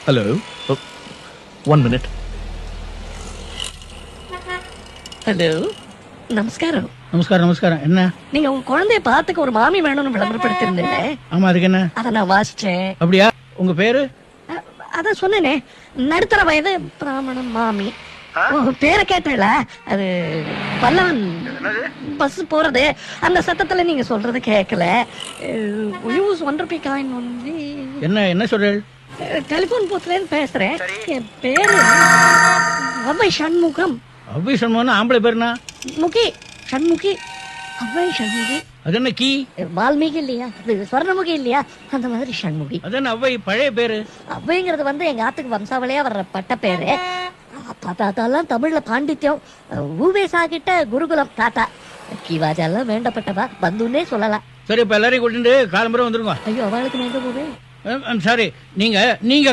Hello, 1 minute. Hello, நமஸ்காரம். நமஸ்காரம் நமஸ்காரம். என்ன? நீங்க உங்க குழந்தைய பாத்துக்க ஒரு மாமி வேணும்னு விளம்பரப்படுத்திருந்தீங்க. ஆமா, அதுக்கு என்ன? அத நான் வாசிச்சேன். அப்படியா? உங்க பேரு? அதான் சொன்னேனே, நடுத்தர வயது பிராமணன் மாமி. உங்க பேரை கேட்டல, அது பல்லவன் பஸ் போறது, அந்த சத்தத்துல நீங்க சொல்றது கேட்கல. Use 1 rupee coin only. என்ன என்ன சொல்றேன்? டெலிபோன் பூத்துல இருந்து பேசுறேன். என் பேரு அவ்வை சண்முகம். அவ்வை சண்முகம் ஆம்பளை பேருனா? முகி சண்முகி. அவ்வை சண்முகி. அது என்ன கீ? வால்மீகி இல்லையா, இது ஸ்வர்ணமுகி இல்லையா, அந்த மாதிரி சண்முகி. அது என்ன அவ்வை பழைய பேரு? அவ்வைங்கிறது வந்து எங்க ஆத்துக்கு வம்சாவளியா வர்ற பட்ட பேரு. அப்பா தாத்தாலாம் தமிழ்ல பாண்டித்யம். ஊவேசா கிட்ட குருகுலம் தாத்தா. கிவாஜெல்லாம் வேண்டப்பட்டவா, பந்துன்னே சொல்லலாம். சரி, இப்ப எல்லாரையும் கூட்டிட்டு காலம்பரம் வந்துருங்க. ஐயோ, அவளுக்கு நான் எங்க போவேன்? சாரி, நீங்க